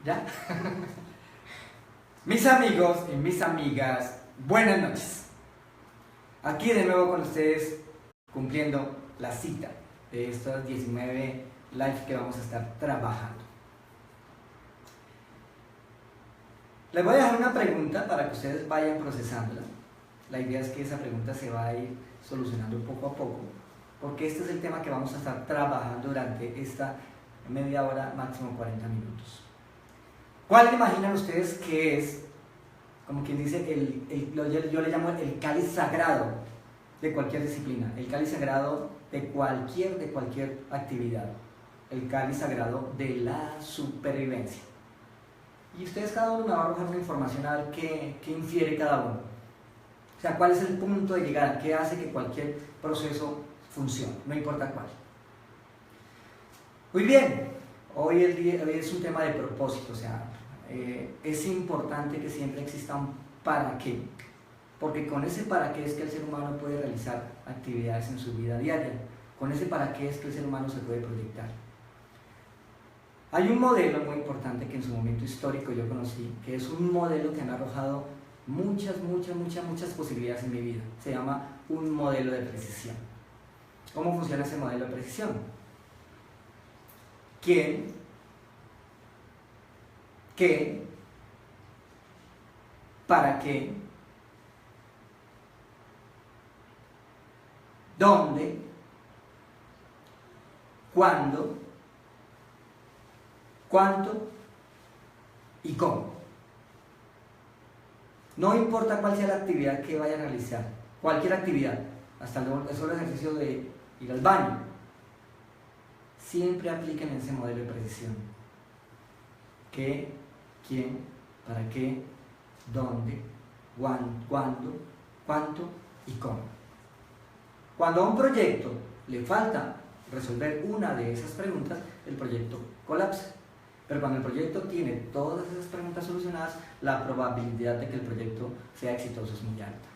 ¿Ya? Mis amigos y mis amigas, buenas noches. Aquí de nuevo con ustedes, cumpliendo la cita de estos 19 lives que vamos a estar trabajando. Les voy a dejar una pregunta para que ustedes vayan procesándola. La idea es que esa pregunta se va a ir solucionando poco a poco, porque este es el tema que vamos a estar trabajando durante esta media hora, máximo 40 minutos. ¿Cuál imaginan ustedes que es, como quien dice, yo le llamo el cáliz sagrado de cualquier disciplina, el cáliz sagrado de cualquier actividad, el cáliz sagrado de la supervivencia? Y ustedes cada uno me va a arrojar una información a ver qué infiere cada uno. O sea, cuál es el punto de llegada, qué hace que cualquier proceso funcione, no importa cuál. Muy bien, hoy es un tema de propósito, o sea, es importante que siempre exista un para qué, porque con ese para qué es que el ser humano puede realizar actividades en su vida diaria, con ese para qué es que el ser humano se puede proyectar. Hay un modelo muy importante que en su momento histórico yo conocí, que es un modelo que me ha arrojado muchas posibilidades en mi vida. Se llama un modelo de precisión. ¿Cómo funciona ese modelo de precisión? ¿Quién? ¿Qué? ¿Para qué? ¿Dónde? ¿Cuándo? ¿Cuánto? ¿Y cómo? No importa cuál sea la actividad que vaya a realizar, cualquier actividad, hasta el solo ejercicio de ir al baño, siempre apliquen ese modelo de precisión. ¿Qué? ¿Quién? ¿Para qué? ¿Dónde? ¿Cuándo? ¿Cuánto? ¿Y cómo? Cuando a un proyecto le falta resolver una de esas preguntas, el proyecto colapsa. Pero cuando el proyecto tiene todas esas preguntas solucionadas, la probabilidad de que el proyecto sea exitoso es muy alta.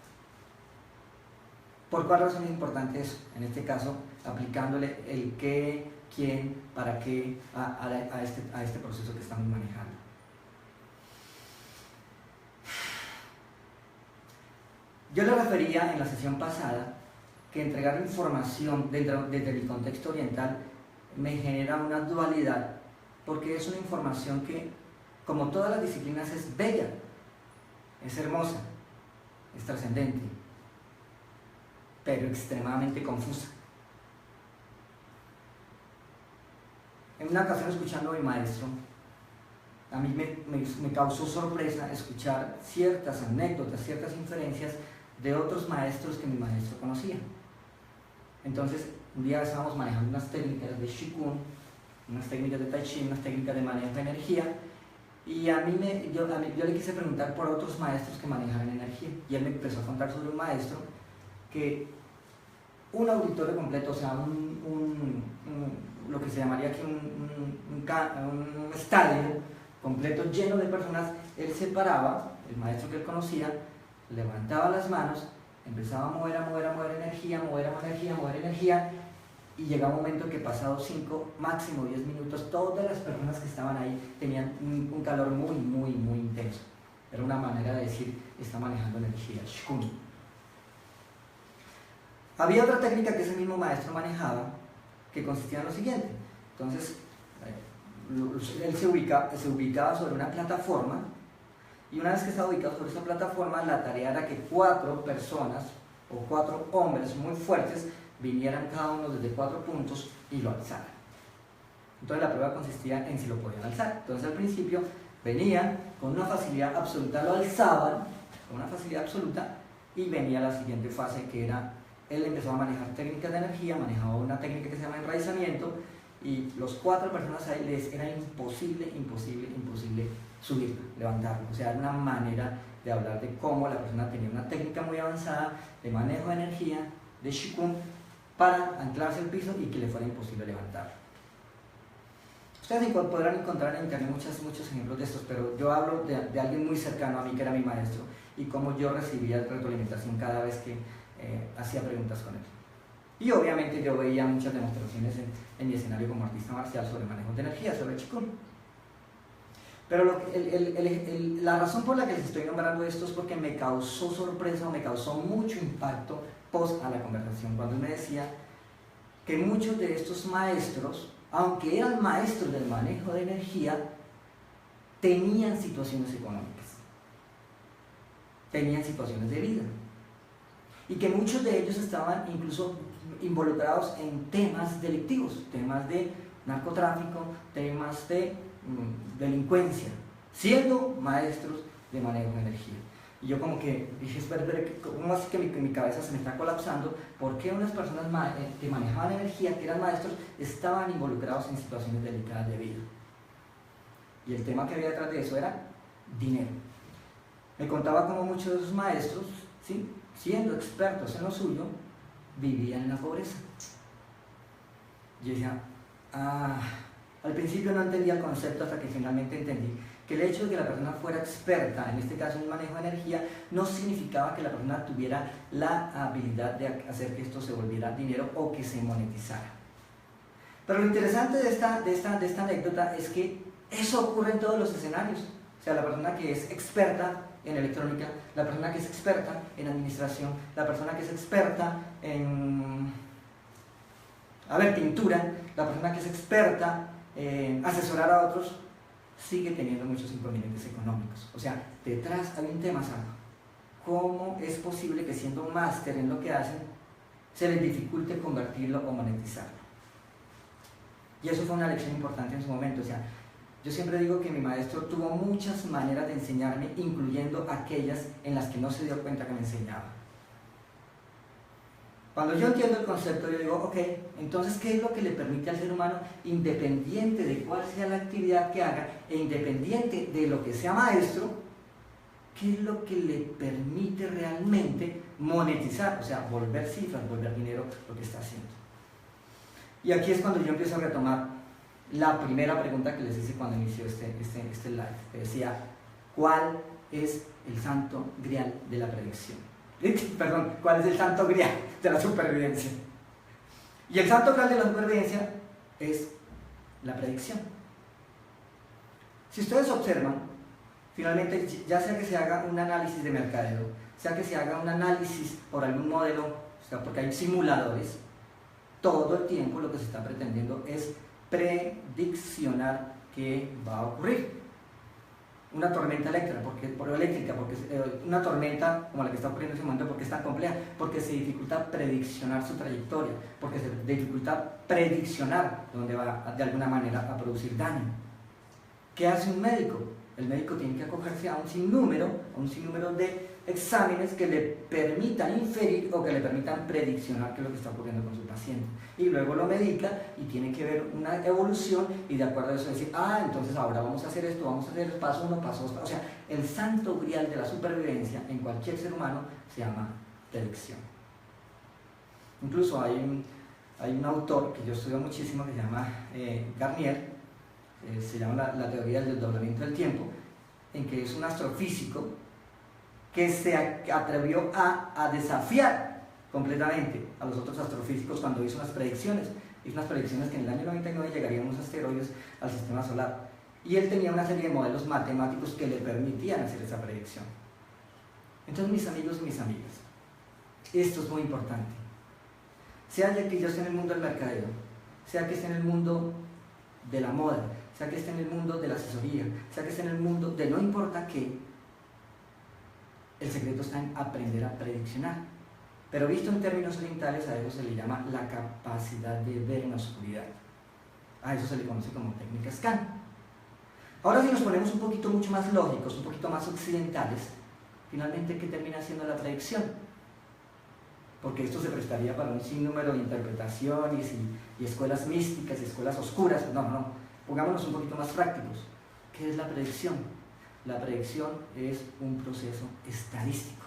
¿Por cuál razón es importante eso? En este caso, aplicándole el qué, quién, para qué a este proceso que estamos manejando. Yo le refería en la sesión pasada que entregar información desde mi contexto oriental me genera una dualidad, porque es una información que, como todas las disciplinas, es bella, es hermosa, es trascendente, pero extremadamente confusa. En una ocasión, escuchando a mi maestro, a mí me causó sorpresa escuchar ciertas anécdotas, ciertas inferencias de otros maestros que mi maestro conocía. Entonces, un día estábamos manejando unas técnicas de Qigong, unas técnicas de Tai Chi, unas técnicas de manejo de energía, y yo le quise preguntar por otros maestros que manejaban energía, y él me empezó a contar sobre un maestro que un auditorio completo, o sea, lo que se llamaría aquí un estadio completo lleno de personas, él se paraba, el maestro que él conocía, levantaba las manos, empezaba a mover energía, y llegaba un momento que pasado 5, máximo 10 minutos, todas las personas que estaban ahí tenían un calor muy intenso. Era una manera de decir, está manejando energía, Qigong. Había otra técnica que ese mismo maestro manejaba, que consistía en lo siguiente. Entonces, él se ubicaba sobre una plataforma, y una vez que estaba ubicado sobre esa plataforma, la tarea era que 4 personas o 4 hombres muy fuertes vinieran cada uno desde 4 puntos y lo alzaran. Entonces la prueba consistía en si lo podían alzar. Entonces al principio venían con una facilidad absoluta, lo alzaban con una facilidad absoluta, y venía la siguiente fase, que era, él empezó a manejar técnicas de energía, manejaba una técnica que se llama enraizamiento, y los 4 personas ahí les era imposible subir, levantarlo. O sea, era una manera de hablar de cómo la persona tenía una técnica muy avanzada de manejo de energía, de Qigong, para anclarse al piso y que le fuera imposible levantarlo. Ustedes podrán encontrar en internet muchos ejemplos de estos, pero yo hablo de alguien muy cercano a mí, que era mi maestro, y cómo yo recibía retroalimentación cada vez que hacía preguntas con él. Y obviamente yo veía muchas demostraciones en mi escenario como artista marcial sobre manejo de energía, sobre Qigong. Pero la razón por la que les estoy nombrando esto es porque me causó sorpresa, me causó mucho impacto post a la conversación, cuando él me decía que muchos de estos maestros, aunque eran maestros del manejo de energía, tenían situaciones económicas, tenían situaciones de vida, y que muchos de ellos estaban incluso involucrados en temas delictivos, temas de narcotráfico, temas de delincuencia, siendo maestros de manejo de energía. Y yo como que dije, ¿cómo así que mi cabeza se me está colapsando? ¿Por qué unas personas que manejaban energía, que eran maestros, estaban involucrados en situaciones delicadas de vida? Y el tema que había detrás de eso era dinero. Me contaba cómo muchos de esos maestros, ¿sí?, siendo expertos en lo suyo, vivían en la pobreza. Yo decía, al principio no entendía el concepto hasta que finalmente entendí que el hecho de que la persona fuera experta, en este caso en el manejo de energía, no significaba que la persona tuviera la habilidad de hacer que esto se volviera dinero o que se monetizara. Pero lo interesante de esta anécdota es que eso ocurre en todos los escenarios. O sea, la persona que es experta en electrónica, la persona que es experta en administración, la persona que es experta en pintura, la persona que es experta en asesorar a otros, sigue teniendo muchos inconvenientes económicos. O sea, detrás hay un tema, ¿sabes? ¿Cómo es posible que siendo un máster en lo que hacen, se les dificulte convertirlo o monetizarlo? Y eso fue una lección importante en su momento. O sea, yo siempre digo que mi maestro tuvo muchas maneras de enseñarme, incluyendo aquellas en las que no se dio cuenta que me enseñaba. Cuando yo entiendo el concepto, yo digo, ok, entonces, ¿qué es lo que le permite al ser humano, independiente de cuál sea la actividad que haga, e independiente de lo que sea maestro, qué es lo que le permite realmente monetizar, o sea, volver cifras, volver dinero, lo que está haciendo? Y aquí es cuando yo empiezo a retomar la primera pregunta que les hice cuando inició este live, que decía, ¿cuál es el santo grial de la predicción? Perdón, ¿cuál es el santo grial de la supervivencia? Y el santo grial de la supervivencia es la predicción. Si ustedes observan, finalmente, ya sea que se haga un análisis de mercadeo, sea que se haga un análisis por algún modelo, o sea, porque hay simuladores, todo el tiempo lo que se está pretendiendo es prediccionar qué va a ocurrir. Una tormenta eléctrica, porque una tormenta como la que está ocurriendo en ese momento, porque es tan compleja, porque se dificulta prediccionar su trayectoria, porque se dificulta prediccionar dónde va de alguna manera a producir daño. ¿Qué hace un médico? El médico tiene que acogerse a un sinnúmero de exámenes que le permitan inferir o que le permitan prediccionar qué es lo que está ocurriendo con su paciente. Y luego lo medica y tiene que ver una evolución y de acuerdo a eso decir, entonces ahora vamos a hacer esto, vamos a hacer el paso 1, paso 2. O sea, el santo grial de la supervivencia en cualquier ser humano se llama predicción. Incluso hay un autor que yo estudio muchísimo que se llama Garnier, se llama la teoría del desdoblamiento del tiempo, en que es un astrofísico que se atrevió a desafiar completamente a los otros astrofísicos cuando hizo unas predicciones. Hizo unas predicciones que en el año 99 llegarían unos asteroides al sistema solar. Y él tenía una serie de modelos matemáticos que le permitían hacer esa predicción. Entonces, mis amigos y mis amigas, esto es muy importante. Sea que yo esté en el mundo del mercadeo, sea que esté en el mundo de la moda, sea que esté en el mundo de la asesoría, sea que esté en el mundo de no importa qué, el secreto está en aprender a prediccionar. Pero visto en términos orientales, a eso se le llama la capacidad de ver en la oscuridad. A eso se le conoce como técnica SCAN. Ahora, si nos ponemos un poquito mucho más lógicos, un poquito más occidentales, finalmente, ¿qué termina siendo la predicción? Porque esto se prestaría para un sinnúmero de interpretaciones y escuelas místicas y escuelas oscuras. No, pongámonos un poquito más prácticos. ¿Qué es la predicción? La predicción es un proceso estadístico.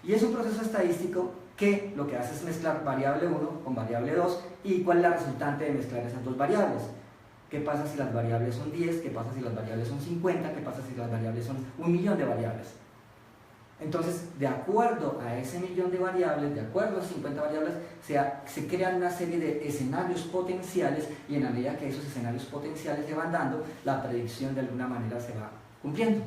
Y es un proceso estadístico que lo que hace es mezclar variable 1 con variable 2 y cuál es la resultante de mezclar esas dos variables. ¿Qué pasa si las variables son 10? ¿Qué pasa si las variables son 50? ¿Qué pasa si las variables son 1.000.000 de variables? Entonces, de acuerdo a ese millón de variables, de acuerdo a 50 variables, se crean una serie de escenarios potenciales y en la medida que esos escenarios potenciales se van dando, la predicción de alguna manera se va cumpliendo.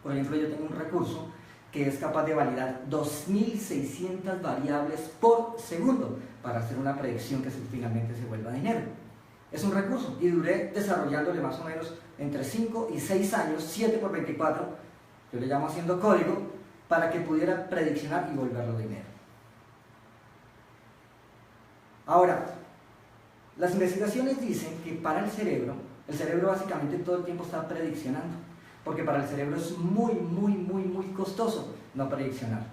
Por ejemplo, yo tengo un recurso que es capaz de validar 2.600 variables por segundo para hacer una predicción que finalmente se vuelva dinero. Es un recurso y duré desarrollándole más o menos entre 5 y 6 años, 7 por 24, yo le llamo haciendo código, para que pudiera prediccionar y volverlo dinero. Ahora, las investigaciones dicen que para el cerebro básicamente todo el tiempo está prediccionando, porque para el cerebro es muy costoso no prediccionar.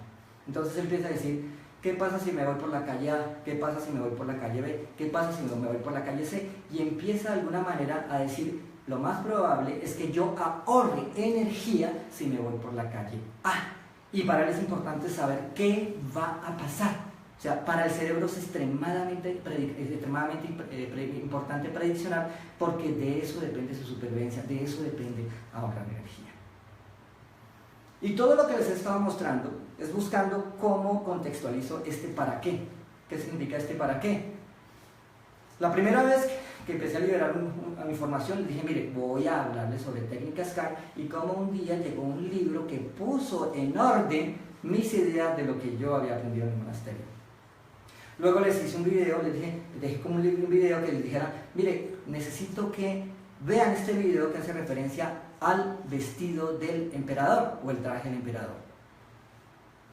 Entonces él empieza a decir, ¿qué pasa si me voy por la calle A? ¿Qué pasa si me voy por la calle B? ¿Qué pasa si me voy por la calle C? Y empieza de alguna manera a decir, lo más probable es que yo ahorre energía si me voy por la calle A. Y para él es importante saber qué va a pasar. O sea, para el cerebro es extremadamente importante prediccionar, porque de eso depende su supervivencia, de eso depende ahorrar energía. Y todo lo que les he estado mostrando es buscando cómo contextualizo este para qué. ¿Qué significa este para qué? La primera vez que empecé a liberar mi información, les dije, mire, voy a hablarles sobre técnicas CAN y cómo un día llegó un libro que puso en orden mis ideas de lo que yo había aprendido en el monasterio. Luego les hice un video, les dejé como un video que les dijera, mire, necesito que vean este video que hace referencia al vestido del emperador o el traje del emperador.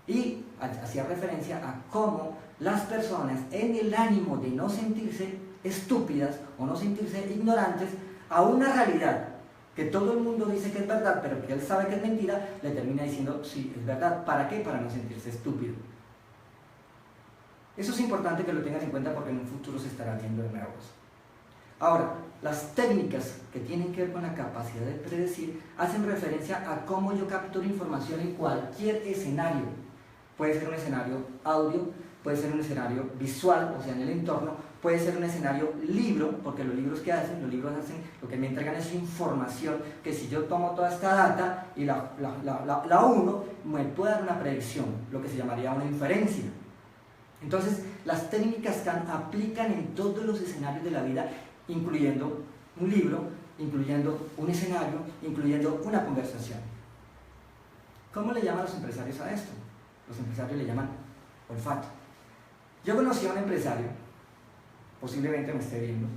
Y hacía referencia a cómo las personas, en el ánimo de no sentirse estúpidas o no sentirse ignorantes a una realidad que todo el mundo dice que es verdad, pero que él sabe que es mentira, le termina diciendo, sí, es verdad. ¿Para qué? Para no sentirse estúpido. Eso es importante que lo tengan en cuenta porque en un futuro se estará viendo de nuevo. Ahora, las técnicas que tienen que ver con la capacidad de predecir hacen referencia a cómo yo capturo información en cualquier escenario. Puede ser un escenario audio, puede ser un escenario visual, o sea, en el entorno, puede ser un escenario libro, porque los libros lo que me entregan es información que si yo tomo toda esta data y la uno, me puede dar una predicción, lo que se llamaría una inferencia. Entonces, las técnicas CAN aplican en todos los escenarios de la vida, incluyendo un libro, incluyendo un escenario, incluyendo una conversación. ¿Cómo le llaman los empresarios a esto? Los empresarios le llaman olfato. Yo conocí a un empresario, posiblemente me esté viendo,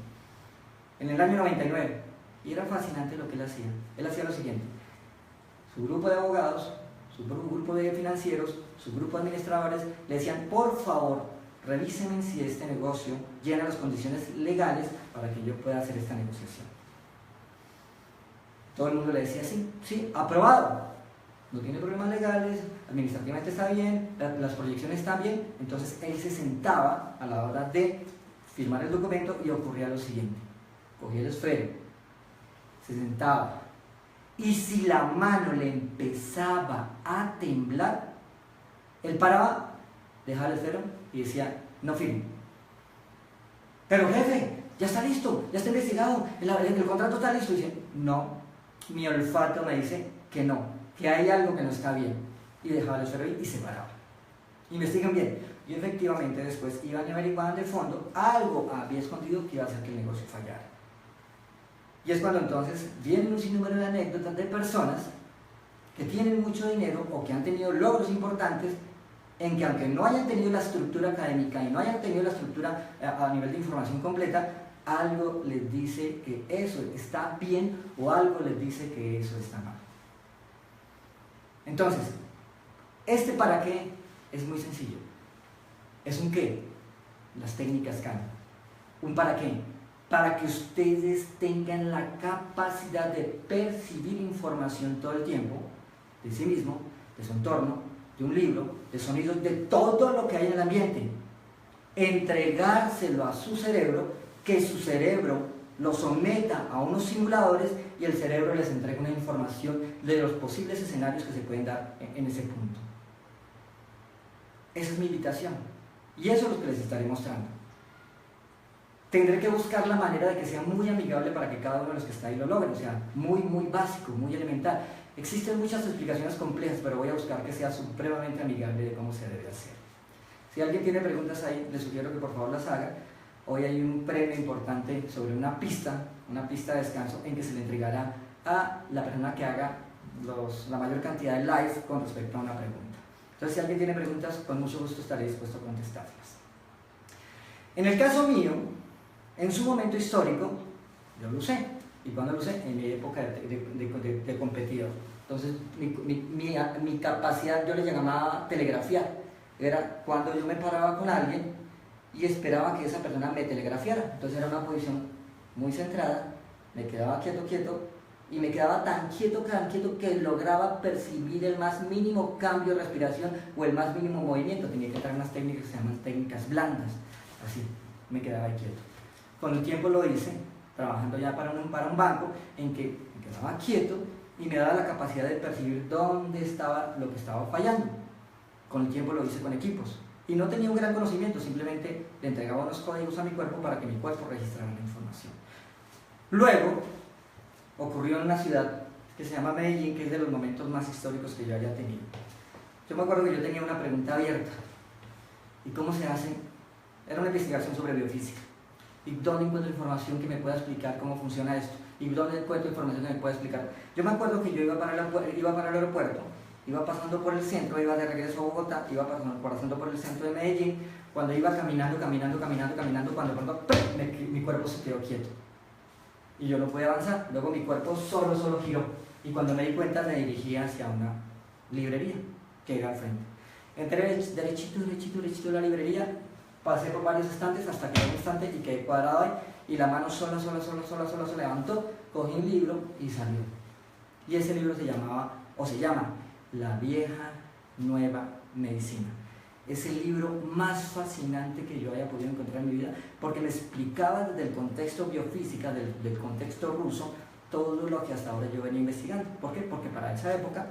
en el año 99, y era fascinante lo que él hacía. Él hacía lo siguiente: su grupo de abogados, su grupo de financieros, su grupo de administradores le decían, por favor, revísenme si este negocio llena las condiciones legales para que yo pueda hacer esta negociación. Todo el mundo le decía, sí, sí, aprobado, no tiene problemas legales, administrativamente está bien, las proyecciones están bien. Entonces él se sentaba a la hora de firmar el documento y ocurría lo siguiente: cogía el esfero, se sentaba, y si la mano le empezaba a temblar, él paraba, dejaba el esfero y decía, no firme. Pero jefe, ya está listo, ya está investigado, el contrato está listo. Y dice, no, mi olfato me dice que no, que hay algo que no está bien. Y dejaba el esfero y se paraba. Investiguen bien. Y efectivamente después iban y averiguaban de fondo, algo había escondido que iba a hacer que el negocio fallara. Y es cuando entonces vienen un sinnúmero de anécdotas de personas que tienen mucho dinero o que han tenido logros importantes, en que aunque no hayan tenido la estructura académica y no hayan tenido la estructura a nivel de información completa, algo les dice que eso está bien o algo les dice que eso está mal. Entonces, este para qué es muy sencillo. Es un qué, las técnicas CAN. Un para qué, para que ustedes tengan la capacidad de percibir información todo el tiempo, de sí mismo, de su entorno, de un libro, de sonidos, de todo lo que hay en el ambiente. Entregárselo a su cerebro, que su cerebro lo someta a unos simuladores y el cerebro les entrega una información de los posibles escenarios que se pueden dar en ese punto. Esa es mi invitación y eso es lo que les estaré mostrando. Tendré que buscar la manera de que sea muy amigable para que cada uno de los que está ahí lo logre, o sea, muy básico, muy elemental. Existen muchas explicaciones complejas, pero voy a buscar que sea supremamente amigable de cómo se debe hacer. Si alguien tiene preguntas ahí, les sugiero que por favor las haga. Hoy hay un premio importante sobre una pista de descanso en que se le entregará a la persona que haga la mayor cantidad de live con respecto a una pregunta. Entonces, si alguien tiene preguntas, con mucho gusto estaré dispuesto a contestarlas. En el caso mío, en su momento histórico, yo lo usé. ¿Y cuando lo usé? En mi época de competidor. Entonces, mi capacidad, yo le llamaba telegrafiar. Era cuando yo me paraba con alguien y esperaba que esa persona me telegrafiara. Entonces era una posición muy centrada, me quedaba quieto, y me quedaba tan quieto que lograba percibir el más mínimo cambio de respiración o el más mínimo movimiento. Tenía que entrar unas técnicas que se llaman técnicas blandas. Así, me quedaba ahí quieto. Con el tiempo lo hice, trabajando ya para un banco, en que me quedaba quieto y me daba la capacidad de percibir dónde estaba lo que estaba fallando. Con el tiempo lo hice con equipos. Y no tenía un gran conocimiento, simplemente le entregaba unos códigos a mi cuerpo para que mi cuerpo registrara la información. Luego, ocurrió en una ciudad que se llama Medellín, que es de los momentos más históricos que yo haya tenido. Yo me acuerdo que yo tenía una pregunta abierta. ¿Y cómo se hace? Era una investigación sobre biofísica. ¿Y dónde encuentro información que me pueda explicar cómo funciona esto? ¿Y dónde encuentro información que me pueda explicar? Yo me acuerdo que yo iba para el aeropuerto, iba pasando por el centro, iba de regreso a Bogotá, iba pasando por el centro de Medellín, cuando iba caminando, cuando de pronto mi cuerpo se quedó quieto. Y yo no podía avanzar, luego mi cuerpo solo giró, y cuando me di cuenta me dirigía hacia una librería que era al frente. Entré derechito a la librería, pasé por varios estantes hasta que era un estante y quedé cuadrado ahí, y la mano sola se levantó, cogí un libro y salió. Y ese libro se llama La vieja nueva medicina. Es el libro más fascinante que yo haya podido encontrar en mi vida, porque me explicaba desde el contexto biofísica, del contexto ruso, todo lo que hasta ahora yo venía investigando. ¿Por qué? Porque para esa época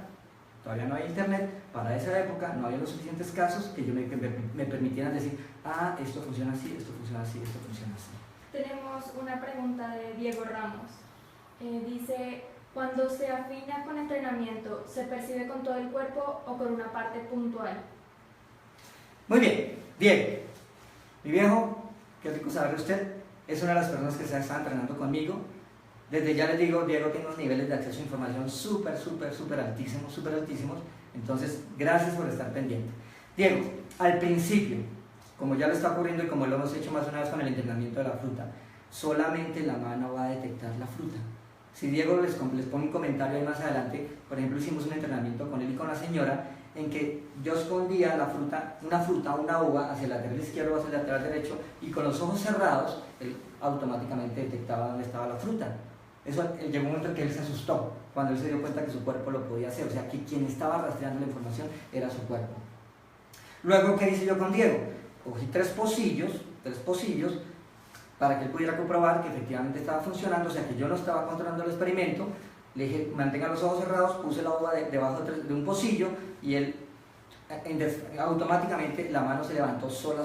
todavía no había internet, para esa época no había los suficientes casos que me permitieran decir, esto funciona así, esto funciona así, esto funciona así. Tenemos una pregunta de Diego Ramos. Dice, cuando se afina con entrenamiento, ¿se percibe con todo el cuerpo o con una parte puntual? Muy bien, Diego, mi viejo, qué rico saber de usted, es una de las personas que se está entrenando conmigo. Desde ya les digo, Diego tiene unos niveles de acceso a información súper altísimos, entonces gracias por estar pendiente. Diego, al principio, como ya lo está ocurriendo y como lo hemos hecho más de una vez con el entrenamiento de la fruta, solamente la mano va a detectar la fruta. Si Diego les pone un comentario ahí más adelante, por ejemplo hicimos un entrenamiento con él y con la señora, en que yo escondía una uva hacia el lateral izquierdo o hacia el lateral derecho, y con los ojos cerrados, él automáticamente detectaba dónde estaba la fruta. Eso llegó un momento en que él se asustó, cuando él se dio cuenta que su cuerpo lo podía hacer, o sea, que quien estaba rastreando la información era su cuerpo. Luego, ¿qué hice yo con Diego? Cogí tres pocillos, para que él pudiera comprobar que efectivamente estaba funcionando, o sea, que yo no estaba controlando el experimento. Le dije, mantenga los ojos cerrados, puse la uva debajo de un pocillo, y él automáticamente la mano se levantó sola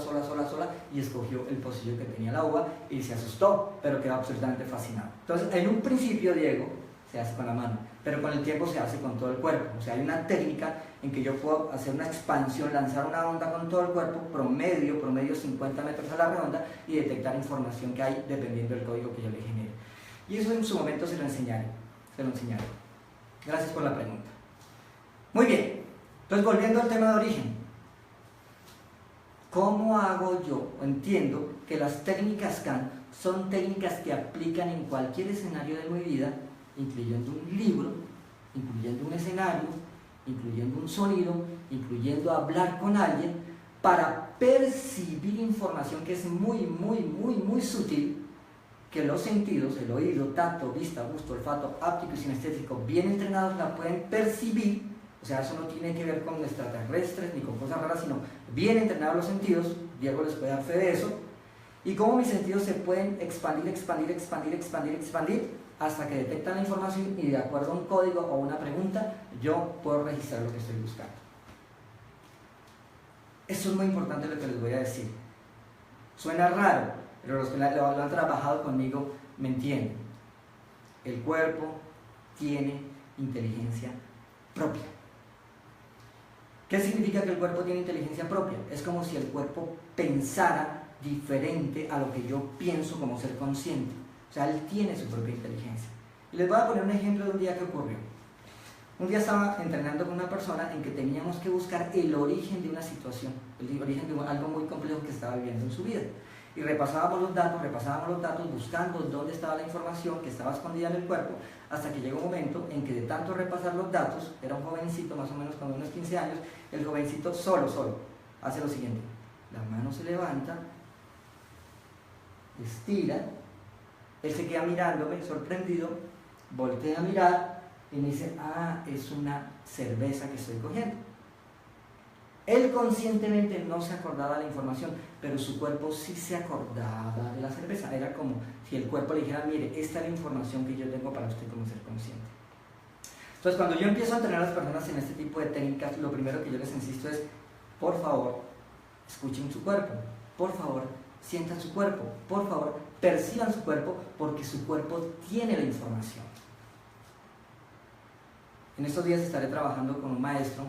y escogió el pocillo que tenía la uva y se asustó, pero quedó absolutamente fascinado. Entonces, en un principio, Diego, se hace con la mano, pero con el tiempo se hace con todo el cuerpo. O sea, hay una técnica en que yo puedo hacer una expansión, lanzar una onda con todo el cuerpo, promedio 50 metros a la redonda, y detectar información que hay dependiendo del código que yo le genere. Y eso en su momento se lo enseñaré. Gracias por la pregunta. Muy bien, entonces volviendo al tema de origen. ¿Cómo hago yo? Entiendo que las técnicas Khan son técnicas que aplican en cualquier escenario de mi vida, incluyendo un libro, incluyendo un escenario, incluyendo un sonido, incluyendo hablar con alguien, para percibir información que es muy sutil, que los sentidos, el oído, tacto, vista, gusto, olfato, áptico y sinestésico, bien entrenados la pueden percibir. O sea, eso no tiene que ver con extraterrestres ni con cosas raras, sino bien entrenados los sentidos. Diego les puede dar fe de eso. Y cómo mis sentidos se pueden expandir hasta que detectan la información, y de acuerdo a un código o una pregunta, yo puedo registrar lo que estoy buscando. Eso es muy importante lo que les voy a decir. Suena raro, pero los que lo han trabajado conmigo me entienden. El cuerpo tiene inteligencia propia. ¿Qué significa que el cuerpo tiene inteligencia propia? Es como si el cuerpo pensara diferente a lo que yo pienso como ser consciente. O sea, él tiene su propia inteligencia. Y les voy a poner un ejemplo de un día que ocurrió. Un día estaba entrenando con una persona en que teníamos que buscar el origen de una situación, el origen de algo muy complejo que estaba viviendo en su vida. Y repasábamos los datos, buscando dónde estaba la información que estaba escondida en el cuerpo, hasta que llegó un momento en que de tanto repasar los datos, era un jovencito más o menos con unos 15 años, el jovencito solo, hace lo siguiente: la mano se levanta, estira, él se queda mirándome, sorprendido, voltea a mirar y me dice: ah, es una cerveza que estoy cogiendo. Él conscientemente no se acordaba de la información, pero su cuerpo sí se acordaba de la cerveza. Era como si el cuerpo le dijera: mire, esta es la información que yo tengo para usted como ser consciente. Entonces, cuando yo empiezo a entrenar a las personas en este tipo de técnicas, lo primero que yo les insisto es: por favor, escuchen su cuerpo, por favor, sientan su cuerpo, por favor, perciban su cuerpo, porque su cuerpo tiene la información. En estos días estaré trabajando con un maestro,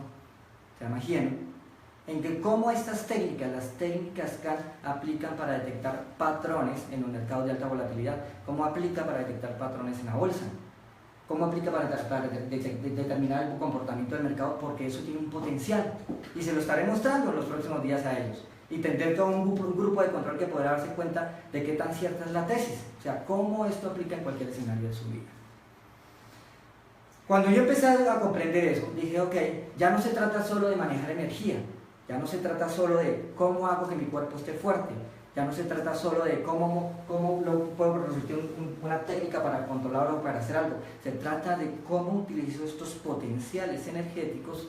se llama Gien, en que cómo estas técnicas, las técnicas CAN, aplican para detectar patrones en los mercados de alta volatilidad, cómo aplica para detectar patrones en la bolsa, cómo aplica para determinar el comportamiento del mercado, porque eso tiene un potencial, y se lo estaré mostrando en los próximos días a ellos, y tendré todo un grupo de control que podrá darse cuenta de qué tan cierta es la tesis, o sea, cómo esto aplica en cualquier escenario de su vida. Cuando yo empecé a comprender eso, dije: ok, ya no se trata solo de manejar energía, ya no se trata solo de cómo hago que mi cuerpo esté fuerte, ya no se trata solo de cómo lo puedo producir una técnica para controlarlo o para hacer algo, se trata de cómo utilizo estos potenciales energéticos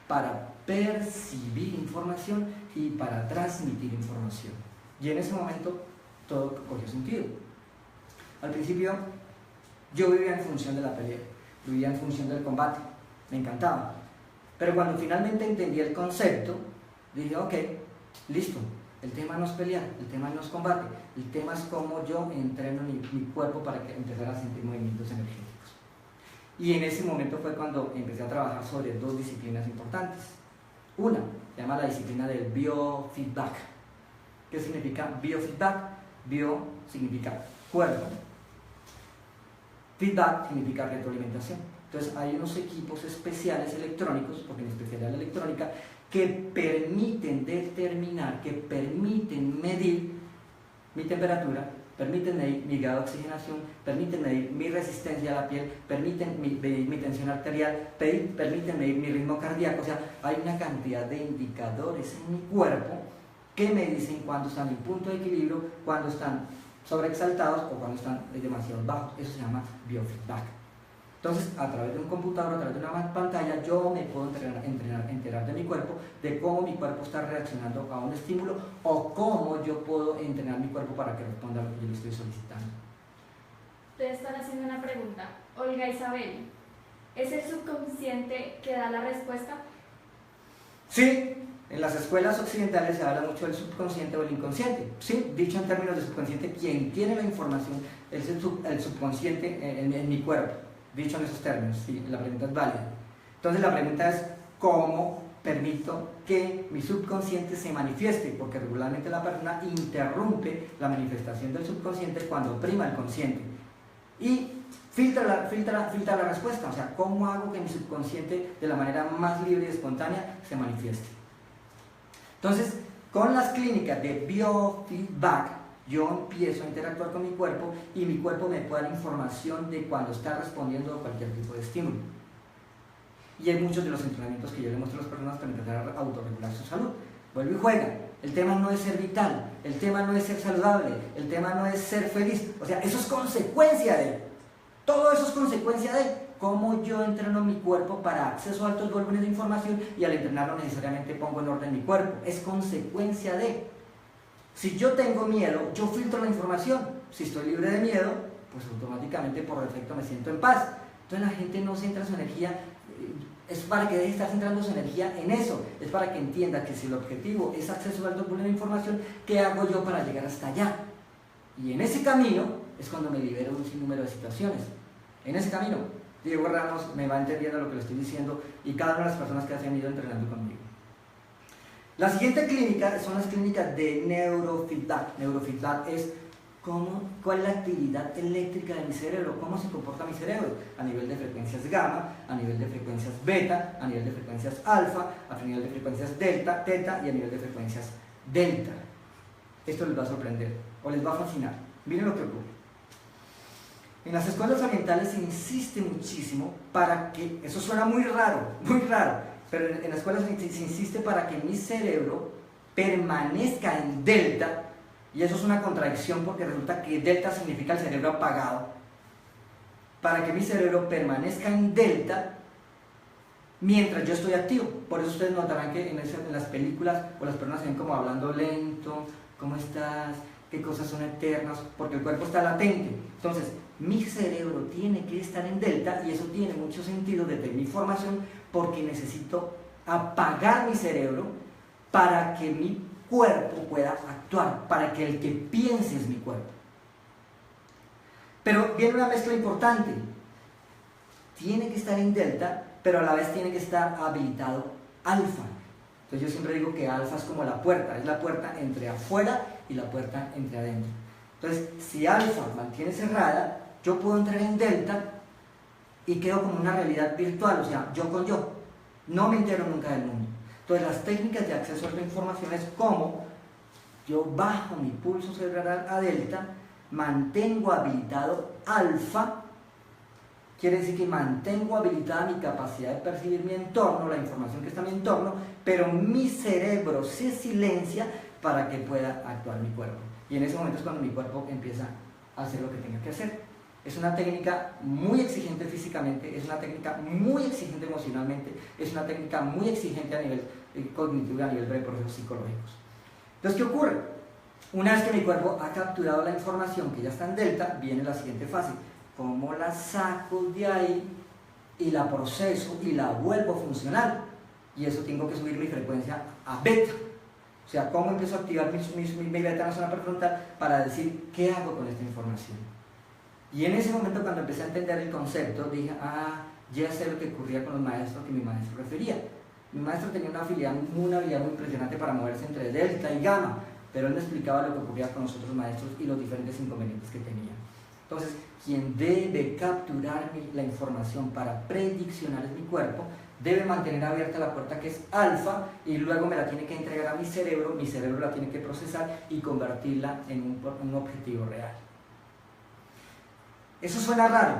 para percibir información y para transmitir información. Y en ese momento todo cogió sentido. Al principio yo vivía en función de la pelea, vivía en función del combate, me encantaba. Pero cuando finalmente entendí el concepto, dije: ok, listo, el tema no es pelear, el tema no es combate, el tema es cómo yo entreno mi cuerpo para que empezara a sentir movimientos energéticos. Y en ese momento fue cuando empecé a trabajar sobre dos disciplinas importantes. Una se llama la disciplina del biofeedback. ¿Qué significa biofeedback? Bio significa cuerpo, feedback significa retroalimentación. Entonces hay unos equipos especiales electrónicos, porque en especialidad la electrónica, que permiten determinar, que permiten medir mi temperatura, permiten medir mi grado de oxigenación, permiten medir mi resistencia a la piel, permiten medir mi tensión arterial, permiten medir mi ritmo cardíaco. O sea, hay una cantidad de indicadores en mi cuerpo que me dicen cuándo están en punto de equilibrio, cuándo están sobreexaltados o cuando están demasiado bajos. Eso se llama biofeedback. Entonces, a través de un computador, a través de una pantalla, yo me puedo enterar de mi cuerpo, de cómo mi cuerpo está reaccionando a un estímulo, o cómo yo puedo entrenar mi cuerpo para que responda a lo que yo le estoy solicitando. Te están haciendo una pregunta. Olga Isabel, ¿es el subconsciente que da la respuesta? Sí, en las escuelas occidentales se habla mucho del subconsciente o el inconsciente. Sí, dicho en términos de subconsciente, quien tiene la información es el subconsciente en mi cuerpo. Dicho en esos términos, sí, la pregunta es válida. Entonces la pregunta es: ¿cómo permito que mi subconsciente se manifieste? Porque regularmente la persona interrumpe la manifestación del subconsciente cuando prima el consciente y filtra la respuesta. O sea, ¿cómo hago que mi subconsciente de la manera más libre y espontánea se manifieste? Entonces, con las clínicas de biofeedback, yo empiezo a interactuar con mi cuerpo y mi cuerpo me puede dar información de cuando está respondiendo a cualquier tipo de estímulo. Y hay muchos de los entrenamientos que yo le muestro a las personas para empezar a autorregular su salud. Vuelve y juega. El tema no es ser vital, el tema no es ser saludable, el tema no es ser feliz. O sea, eso es consecuencia de. Todo eso es consecuencia de cómo yo entreno mi cuerpo para acceso a altos volúmenes de información, y al entrenarlo necesariamente pongo en orden mi cuerpo. Es consecuencia de. Si yo tengo miedo, yo filtro la información. Si estoy libre de miedo, pues automáticamente por defecto me siento en paz. Entonces la gente no centra su energía, es para que deje de estar centrando su energía en eso, es para que entienda que si el objetivo es acceso a alto volumen de información, ¿qué hago yo para llegar hasta allá? Y en ese camino es cuando me libero de un sinnúmero de situaciones. En ese camino Diego Ramos me va entendiendo lo que le estoy diciendo y cada una de las personas que se han ido entrenando conmigo. La siguiente clínica son las clínicas de neurofeedback. Neurofeedback es cuál es la actividad eléctrica de mi cerebro, cómo se comporta mi cerebro a nivel de frecuencias gamma, a nivel de frecuencias beta, a nivel de frecuencias alfa, a nivel de frecuencias delta, teta y a nivel de frecuencias delta. Esto les va a sorprender o les va a fascinar. Miren lo que ocurre. En las escuelas orientales se insiste muchísimo para que, eso suena muy raro, pero en las escuelas se insiste para que mi cerebro permanezca en delta, y eso es una contradicción porque resulta que delta significa el cerebro apagado. Para que mi cerebro permanezca en delta mientras yo estoy activo. Por eso ustedes notarán que en las películas o las personas se ven como hablando lento, ¿cómo estás? ¿Qué cosas son eternas? Porque el cuerpo está latente. Entonces, mi cerebro tiene que estar en delta y eso tiene mucho sentido desde mi formación porque necesito apagar mi cerebro para que mi cuerpo pueda actuar, para que el que piense es mi cuerpo. Pero viene una mezcla importante. Tiene que estar en delta, pero a la vez tiene que estar habilitado alfa. Entonces yo siempre digo que alfa es como la puerta, es la puerta entre afuera y la puerta entre adentro. Entonces, si alfa mantiene cerrada, yo puedo entrar en delta y quedo como una realidad virtual, o sea, yo con yo. No me entero nunca del mundo. Entonces, las técnicas de acceso a la información es como yo bajo mi pulso cerebral a delta, mantengo habilitado alfa, quiere decir que mantengo habilitada mi capacidad de percibir mi entorno, la información que está en mi entorno, pero mi cerebro se silencia para que pueda actuar mi cuerpo. Y en ese momento es cuando mi cuerpo empieza a hacer lo que tenga que hacer. Es una técnica muy exigente físicamente, es una técnica muy exigente emocionalmente, es una técnica muy exigente a nivel cognitivo y a nivel de procesos psicológicos. Entonces, ¿qué ocurre? Una vez que mi cuerpo ha capturado la información que ya está en delta, viene la siguiente fase. ¿Cómo la saco de ahí y la proceso y la vuelvo funcional? Y eso tengo que subir mi frecuencia a beta. O sea, ¿cómo empiezo a activar mi beta en la zona prefrontal para decir qué hago con esta información? Y en ese momento, cuando empecé a entender el concepto, dije, ya sé lo que ocurría con los maestros que mi maestro refería. Mi maestro tenía una habilidad muy impresionante para moverse entre delta y gamma, pero él me explicaba lo que ocurría con los otros maestros y los diferentes inconvenientes que tenía. Entonces, quien debe capturar la información para prediccionar es mi cuerpo, debe mantener abierta la puerta que es alfa y luego me la tiene que entregar a mi cerebro la tiene que procesar y convertirla en un objetivo real. Eso suena raro,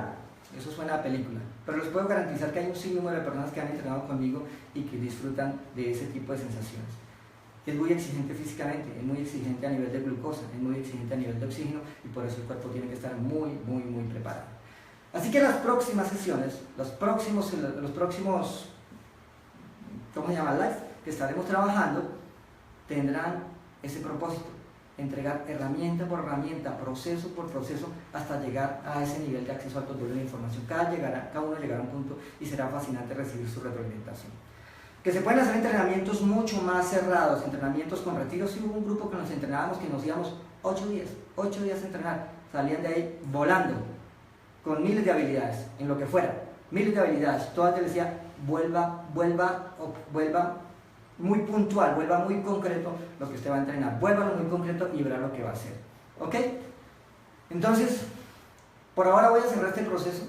eso suena a película, pero les puedo garantizar que hay un sinnúmero de personas que han entrenado conmigo y que disfrutan de ese tipo de sensaciones. Es muy exigente físicamente, es muy exigente a nivel de glucosa, es muy exigente a nivel de oxígeno y por eso el cuerpo tiene que estar muy preparado. Así que las próximas sesiones, los próximos ¿cómo se llama? Live, que estaremos trabajando, tendrán ese propósito, entregar herramienta por herramienta, proceso por proceso, hasta llegar a ese nivel de acceso al total de la información. Cada uno llegará a un punto y será fascinante recibir su retroalimentación. Que se pueden hacer entrenamientos mucho más cerrados, entrenamientos con retiros. Sí, hubo un grupo que nos entrenábamos que nos íbamos 8 días a entrenar, salían de ahí volando, con miles de habilidades, en lo que fuera, miles de habilidades, todas te decía, vuelva muy puntual, vuelva muy concreto lo que usted va a entrenar, vuélvalo muy concreto y verá lo que va a hacer, ¿ok? Entonces, por ahora voy a cerrar este proceso.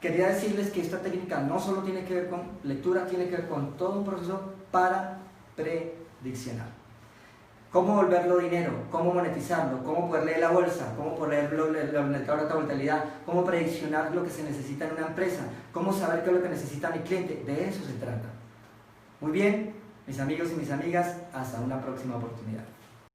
Quería decirles que esta técnica no solo tiene que ver con lectura, tiene que ver con todo un proceso para prediccionar. Cómo volverlo dinero, cómo monetizarlo, cómo poder leer la bolsa, cómo poder leer el mercado de alta volatilidad, cómo prediccionar lo que se necesita en una empresa, cómo saber qué es lo que necesita mi cliente. De eso se trata. Muy bien, mis amigos y mis amigas, hasta una próxima oportunidad.